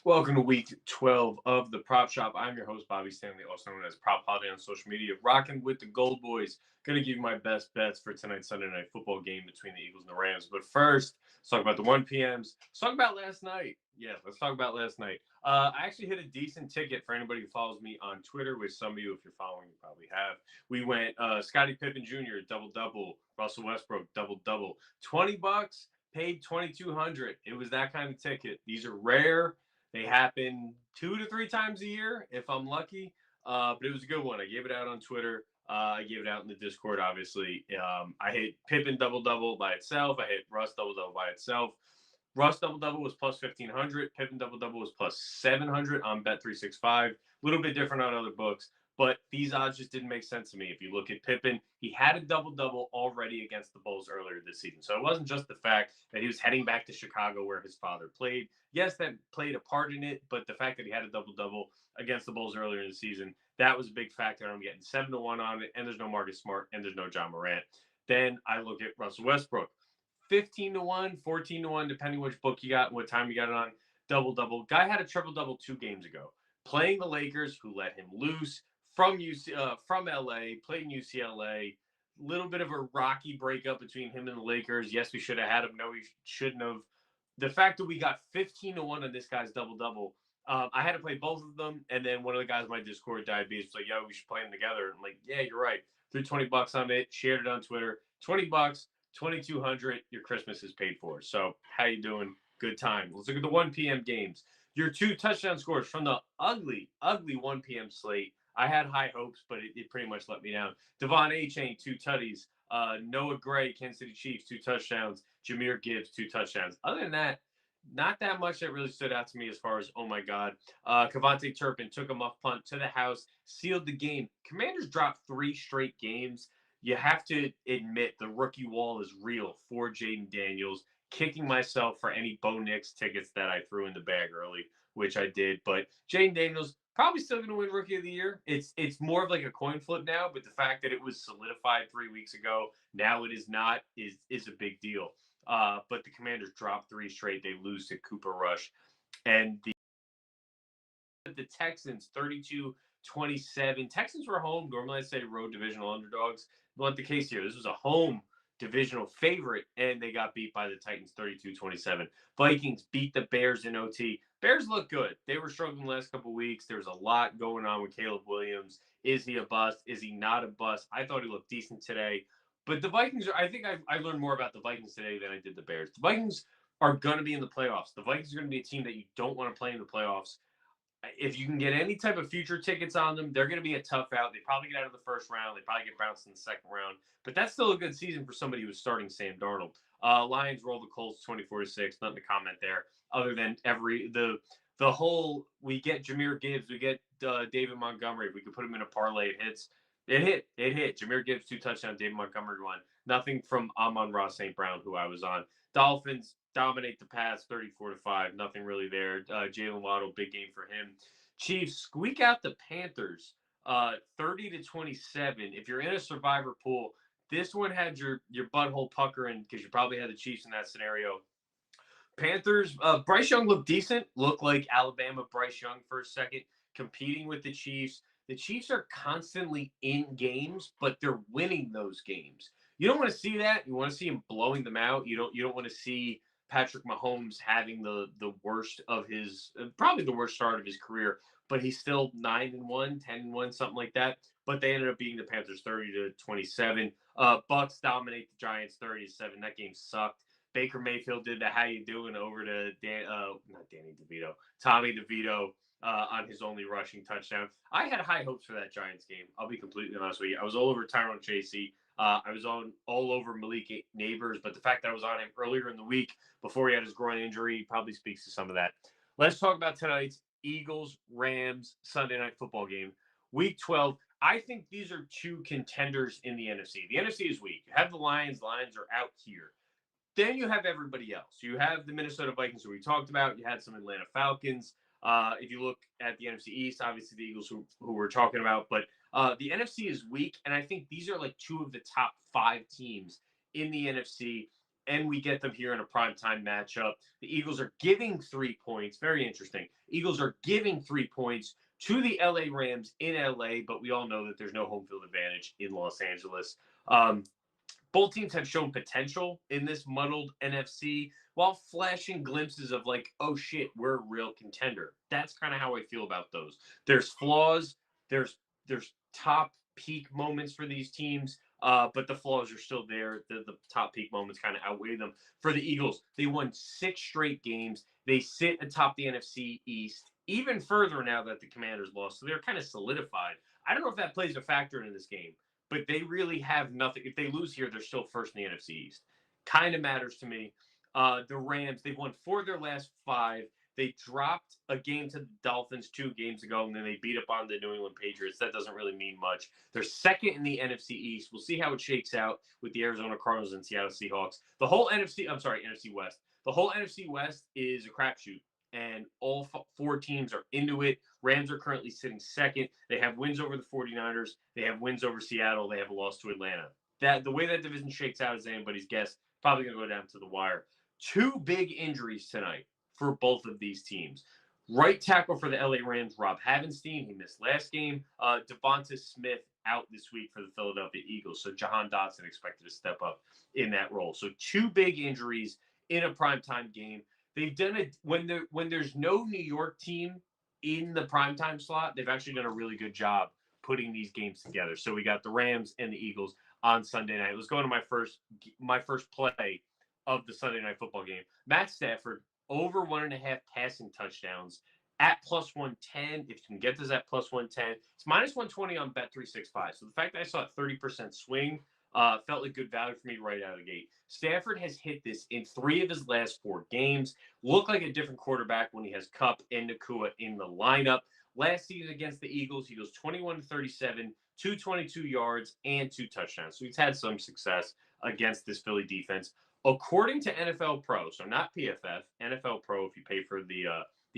Welcome to week 12 of the Prop Shop. I'm your host, Bobby Stanley, also known as PropHolliday on social media, rocking with the GoldBoys. Going to give you my best bets for tonight's Sunday night football game between the Eagles and the Rams. But first, let's talk about the 1 p.m.s. Let's talk about last night. Yeah, let's talk about last night. I actually hit a decent ticket for anybody who follows me on Twitter, which some of you, if you're following, you probably have. We went Scottie Pippen Jr., double-double, Russell Westbrook, double-double. $20, paid $2,200. It was that kind of ticket. These are rare. They happen 2 to 3 times a year if I'm lucky, but it was a good one. I gave it out on Twitter. I gave it out in the Discord, obviously. I hit Pippen double-double by itself. I hit Russ double-double by itself. Russ double-double was plus 1,500. Pippen double-double was plus 700 on Bet365. A little bit different on other books, but these odds just didn't make sense to me. If you look at Pippen, he had a double-double already against the Bulls earlier this season. So it wasn't just the fact that he was heading back to Chicago where his father played. Yes, that played a part in it, but the fact that he had a double-double against the Bulls earlier in the season, that was a big factor. I'm getting 7-1 on it, and there's no Marcus Smart, and there's no John Morant. Then I look at Russell Westbrook. 15-1, 14-1, depending which book you got and what time you got it on, double-double. Guy had a triple-double 2 games ago. Playing the Lakers, who let him loose from LA, played in UCLA. Little bit of a rocky breakup between him and the Lakers. Yes, we should have had him. No, we shouldn't have. The fact that we got 15-1 on this guy's double-double, I had to play both of them, and then one of the guys in my Discord, Diabetes, was like, yo, we should play them together. I'm like, yeah, you're right. Threw $20 on it, shared it on Twitter. $20, $2,200, your Christmas is paid for. So how you doing? Good time. Let's look at the 1 p.m. games. Your 2 touchdown scores from the ugly 1 p.m. slate. I had high hopes, but it pretty much let me down. Devon Achane, 2 tutties. Noah Gray, Kansas City Chiefs, 2 touchdowns. Jahmyr Gibbs, 2 touchdowns. Other than that, not that much that really stood out to me as far as, oh my God. Kavonte Turpin took a muff punt to the house, sealed the game. Commanders dropped 3 straight games. You have to admit the rookie wall is real for Jaden Daniels. Kicking myself for any Bo Nix tickets that I threw in the bag early, which I did. But Jaden Daniels probably still going to win Rookie of the Year. It's more of like a coin flip now, but the fact that it was solidified 3 weeks ago, now it is not, is a big deal. But the Commanders dropped 3 straight. They lose to Cooper Rush. And the Texans, 32-27. Texans were home. Normally I say road divisional underdogs. Not the case here. This was a home divisional favorite, and they got beat by the Titans 32-27. Vikings beat the Bears in OT. Bears look good. They were struggling the last couple of weeks. There was a lot going on with Caleb Williams. Is he a bust? Is he not a bust? I thought he looked decent today. But the Vikings, I think I learned more about the Vikings today than I did the Bears. The Vikings are going to be in the playoffs. The Vikings are going to be a team that you don't want to play in the playoffs. If you can get any type of future tickets on them, they're going to be a tough out. They probably get out of the first round. They probably get bounced in the second round. But that's still a good season for somebody who's starting Sam Darnold. Lions roll the Colts 24-6. Nothing to comment there other than the whole, we get Jahmyr Gibbs, we get David Montgomery. If we could put him in a parlay, it hits. It hit. Jahmyr Gibbs, 2 touchdowns. David Montgomery 1. Nothing from Amon-Ra St. Brown, who I was on. Dolphins dominate the pass 34-5. Nothing really there. Jalen Waddle, big game for him. Chiefs squeak out the Panthers 30-27. If you're in a survivor pool, this one had your butthole puckering because you probably had the Chiefs in that scenario. Panthers, Bryce Young looked decent. Looked like Alabama Bryce Young for a second, competing with the Chiefs. The Chiefs are constantly in games, but they're winning those games. You don't want to see that. You want to see him blowing them out. You don't want to see Patrick Mahomes having the worst of his, probably the worst start of his career, but he's still 9-1, 10-1, something like that. But they ended up beating the Panthers 30-27. Bucks dominate the Giants 30-7. That game sucked. Baker Mayfield did the how you doing over to Tommy DeVito on his only rushing touchdown. I had high hopes for that Giants game. I'll be completely honest with you. I was all over Tyrone Chasey. I was all over Malik Neighbors, but the fact that I was on him earlier in the week before he had his groin injury probably speaks to some of that. Let's talk about tonight's Eagles-Rams Sunday night football game. Week 12. I think these are 2 contenders in the NFC. The NFC is weak. You have the Lions. The Lions are out here. Then you have everybody else. You have the Minnesota Vikings, who we talked about. You had some Atlanta Falcons. If you look at the NFC East, obviously the Eagles who we're talking about. But the NFC is weak, and I think these are like 2 of the top 5 teams in the NFC. and we get them here in a primetime matchup. The Eagles are giving 3 points. Very interesting. Eagles are giving 3 points to the LA Rams in LA, but we all know that there's no home field advantage in Los Angeles. Both teams have shown potential in this muddled NFC while flashing glimpses of like, oh shit, we're a real contender. That's kind of how I feel about those. There's flaws, there's top peak moments for these teams, but the flaws are still there. The top peak moments kind of outweigh them. For the Eagles, they won 6 straight games. They sit atop the NFC East even further now that the Commanders lost. So they're kind of solidified. I don't know if that plays a factor in this game, but they really have nothing. If they lose here, they're still first in the NFC East. Kind of matters to me. The Rams, they've won 4 of their last 5. They dropped a game to the Dolphins 2 games ago, and then they beat up on the New England Patriots. That doesn't really mean much. They're second in the NFC East. We'll see how it shakes out with the Arizona Cardinals and Seattle Seahawks. NFC West. The whole NFC West is a crapshoot, and all 4 teams are into it. Rams are currently sitting second. They have wins over the 49ers. They have wins over Seattle. They have a loss to Atlanta. The way that division shakes out is anybody's guess. Probably going to go down to the wire. 2 big injuries tonight for both of these teams. Right tackle for the LA Rams, Rob Havenstein. He missed last game. Devonta Smith out this week for the Philadelphia Eagles. So Jahan Dotson expected to step up in that role. So 2 big injuries in a primetime game. They've done it when there's no New York team in the primetime slot. They've actually done a really good job putting these games together. So we got the Rams and the Eagles on Sunday night. Let's go to my first play of the Sunday night football game. Matt Stafford over 1.5 passing touchdowns at plus 110. If you can get this at plus 110, it's minus 120 on Bet365. So the fact that I saw a 30% swing felt like good value for me right out of the gate. Stafford has hit this in 3 of his last 4 games. Looked like a different quarterback when he has Kupp and Nakua in the lineup. Last season against the Eagles, he goes 21-37, 222 yards, and 2 touchdowns. So he's had some success against this Philly defense. According to NFL Pro, so not PFF, NFL Pro if you pay for the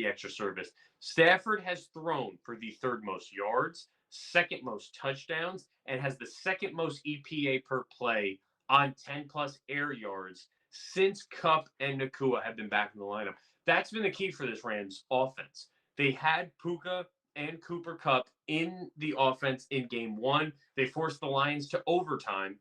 extra service, Stafford has thrown for the 3rd most yards, 2nd most touchdowns, and has the 2nd most EPA per play on 10-plus air yards since Kupp and Nakua have been back in the lineup. That's been the key for this Rams offense. They had Puka and Cooper Kupp in the offense in game 1. They forced the Lions to overtime.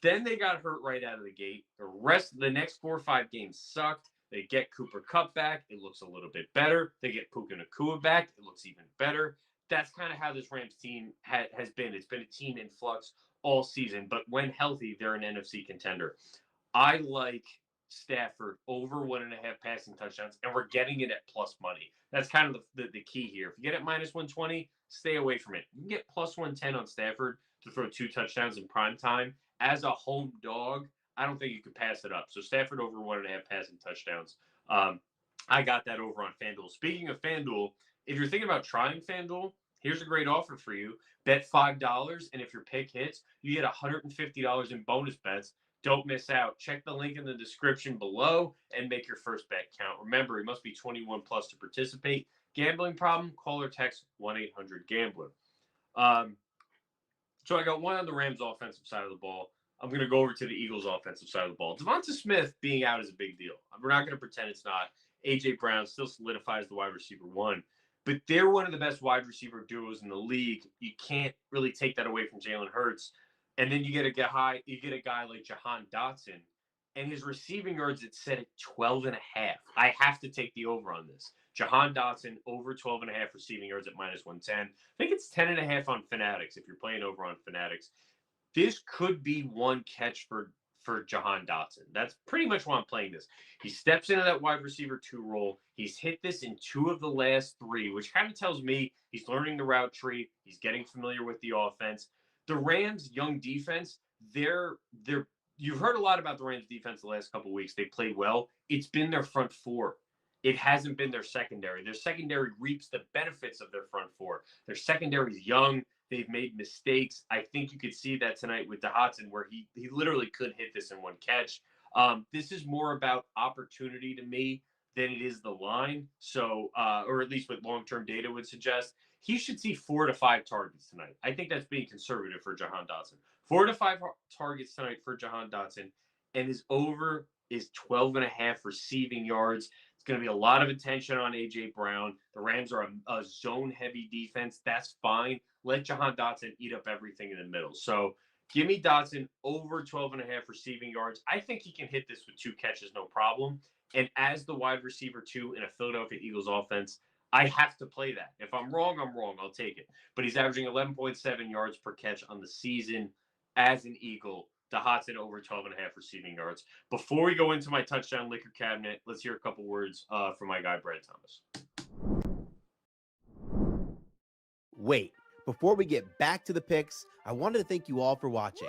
Then they got hurt right out of the gate. The next 4 or 5 games sucked. They get Cooper Kupp back. It looks a little bit better. They get Puka Nakua back. It looks even better. That's kind of how this Rams team has been. It's been a team in flux all season, but when healthy, they're an NFC contender. I like Stafford over 1.5 passing touchdowns, and we're getting it at plus money. That's kind of the key here. If you get it minus 120, stay away from it. You can get plus 110 on Stafford to throw 2 touchdowns in prime time. As a home dog, I don't think you could pass it up. So Stafford over 1.5 passing touchdowns. I got that over on FanDuel. Speaking of FanDuel, if you're thinking about trying FanDuel, here's a great offer for you. Bet $5, and if your pick hits, you get $150 in bonus bets. Don't miss out. Check the link in the description below and make your first bet count. Remember, it must be 21 plus to participate. Gambling problem? Call or text 1-800-GAMBLER. So I got one on the Rams offensive side of the ball. I'm going to go over to the Eagles offensive side of the ball. Devonta Smith being out is a big deal. We're not going to pretend it's not. A.J. Brown still solidifies the wide receiver 1. But they're one of the best wide receiver duos in the league. You can't really take that away from Jalen Hurts. And then you get a guy like Jahan Dotson, and his receiving yards, it's set at 12.5. I have to take the over on this. Jahan Dotson over 12.5 receiving yards at minus 110. I think it's 10.5 on Fanatics if you're playing over on Fanatics. This could be one catch for Jahan Dotson. That's pretty much why I'm playing this. He steps into that wide receiver 2 role. He's hit this in 2 of the last 3, which kind of tells me he's learning the route tree. He's getting familiar with the offense. The Rams' young defense, you've heard a lot about the Rams' defense the last couple of weeks. They played well. It's been their front 4. It hasn't been their secondary. Their secondary reaps the benefits of their front 4. Their secondary is young. They've made mistakes. I think you could see that tonight with Dotson, where he literally could hit this in 1 catch. This is more about opportunity to me than it is the line. So, or at least what long-term data would suggest. He should see 4 to 5 targets tonight. I think that's being conservative for Jahan Dotson. 4 to 5 targets tonight for Jahan Dotson. and his over is 12.5 receiving yards. It's going to be a lot of attention on A.J. Brown. The Rams are a zone-heavy defense. That's fine. Let Jahan Dotson eat up everything in the middle. So give me Dotson over 12.5 receiving yards. I think he can hit this with 2 catches, no problem. And as the wide receiver 2 in a Philadelphia Eagles offense, I have to play that. If I'm wrong, I'm wrong. I'll take it. But he's averaging 11.7 yards per catch on the season as an Eagle. The Hot's at over 12.5 receiving yards. Before we go into my touchdown liquor cabinet, let's hear a couple words from my guy, Brad Thomas. Wait, before we get back to the picks, I wanted to thank you all for watching.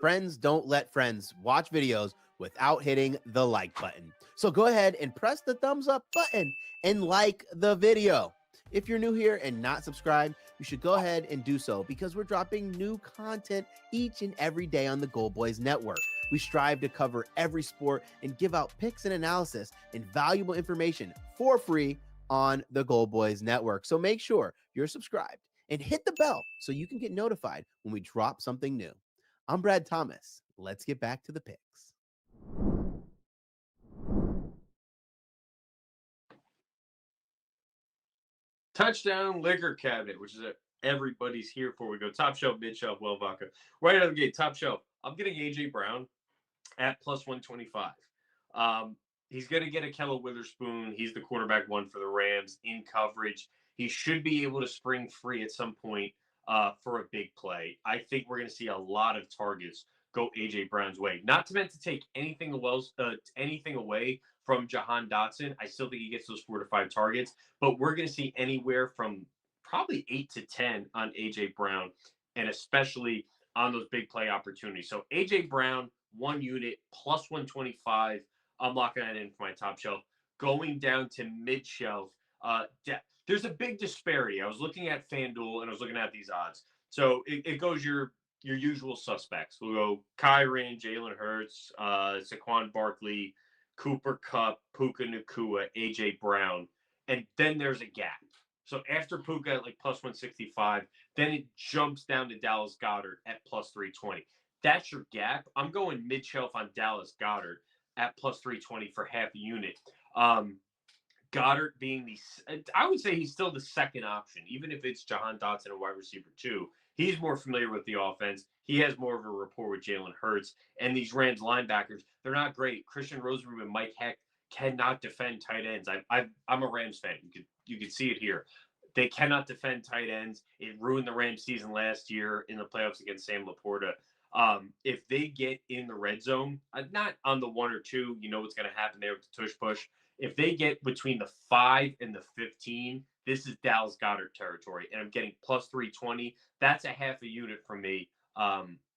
Friends don't let friends watch videos without hitting the like button. So go ahead and press the thumbs up button and like the video. If you're new here and not subscribed, you should go ahead and do so because we're dropping new content each and every day on the GoldBoys Network. We strive to cover every sport and give out picks and analysis and valuable information for free on the GoldBoys Network. So make sure you're subscribed and hit the bell so you can get notified when we drop something new. I'm Brad Thomas. Let's get back to the picks. Touchdown liquor cabinet, which is everybody's here for. We go top shelf, mid shelf, well vodka. Right out of the gate, top shelf. I'm getting A.J. Brown at plus 125. He's going to get a Kello Witherspoon. He's the quarterback 1 for the Rams in coverage. He should be able to spring free at some point for a big play. I think we're going to see a lot of targets go A.J. Brown's way. Not to meant to take anything away from Jahan Dotson. I still think he gets those 4 to 5 targets, but we're going to see anywhere from probably 8 to 10 on A.J. Brown, and especially on those big play opportunities. So A.J. Brown, 1 unit, plus 125. I'm locking that in for my top shelf. Going down to mid shelf, there's a big disparity. I was looking at FanDuel and I was looking at these odds. So it goes your usual suspects. We'll go Kyren, Jalen Hurts, Saquon Barkley, Cooper Kupp, Puka Nacua, A.J. Brown. And then there's a gap. So after Puka at like plus 165, then it jumps down to Dallas Goedert at plus 320. That's your gap. I'm going mid-shelf on Dallas Goedert at plus 320 for half a unit. Goddard being I would say he's still the second option, even if it's Jahan Dotson and wide receiver 2. He's more familiar with the offense. He has more of a rapport with Jalen Hurts. And these Rams linebackers, they're not great. Christian Rosenberg and Mike Heck cannot defend tight ends. I'm a Rams fan. You could see it here. They cannot defend tight ends. It ruined the Rams season last year in the playoffs against Sam Laporta. If they get in the red zone, not on the 1 or 2, you know what's going to happen there with the tush push. If they get between the 5 and the 15, this is Dallas Goedert territory, and I'm getting plus 320. That's a half a unit for me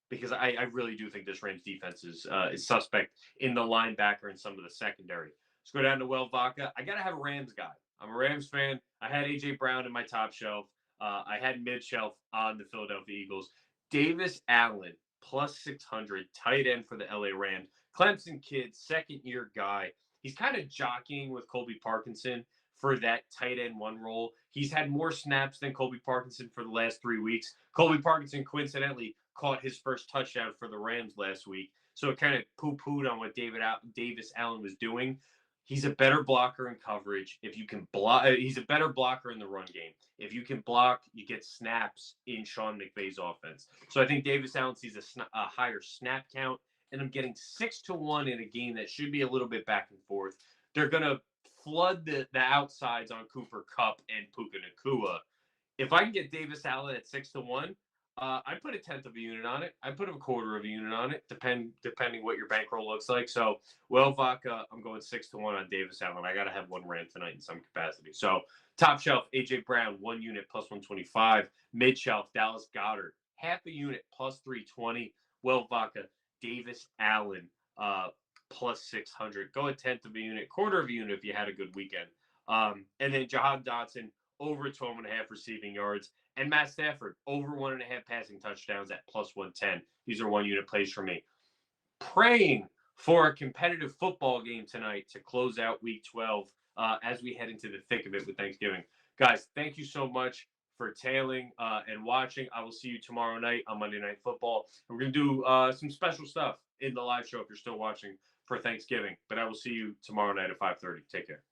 because I really do think this Rams defense is suspect in the linebacker and some of the secondary. Let's go down to Well Vodka. I got to have a Rams guy. I'm a Rams fan. I had A.J. Brown in my top shelf. I had mid shelf on the Philadelphia Eagles. Davis Allen, plus 600, tight end for the L.A. Rams. Clemson kid, second-year guy. He's kind of jockeying with Colby Parkinson for that tight end 1 role. He's had more snaps than Colby Parkinson for the last 3 weeks. Colby Parkinson coincidentally caught his first touchdown for the Rams last week. So it kind of poo-pooed on what Davis Allen was doing. He's a better blocker in coverage. If you can block, he's a better blocker in the run game. If you can block, you get snaps in Sean McVay's offense. So I think Davis Allen sees a higher snap count, and I'm getting 6-1 in a game that should be a little bit back and forth. They're going to flood the outsides on Cooper Kupp and Puka Nacua. If I can get Davis Allen at 6-1, I put a 1/10 of a unit on it. I put a 1/4 of a unit on it, depending what your bankroll looks like. So, well, vodka, I'm going 6-1 on Davis Allen. I got to have one rant tonight in some capacity. So, top shelf, A.J. Brown, 1 unit plus 125. Mid shelf, Dallas Goedert, half a unit plus 320. Well, vodka, Davis Allen, plus 600. Go a 1/10 of a unit, 1/4 of a unit if you had a good weekend. And then Jahan Dotson, over 12.5 receiving yards. And Matt Stafford, over 1.5 passing touchdowns at plus 110. These are 1 unit plays for me. Praying for a competitive football game tonight to close out week 12 as we head into the thick of it with Thanksgiving. Guys, thank you so much for tailing and watching. I will see you tomorrow night on Monday Night Football. And we're going to do some special stuff in the live show if you're still watching for Thanksgiving. But I will see you tomorrow night at 5:30. Take care.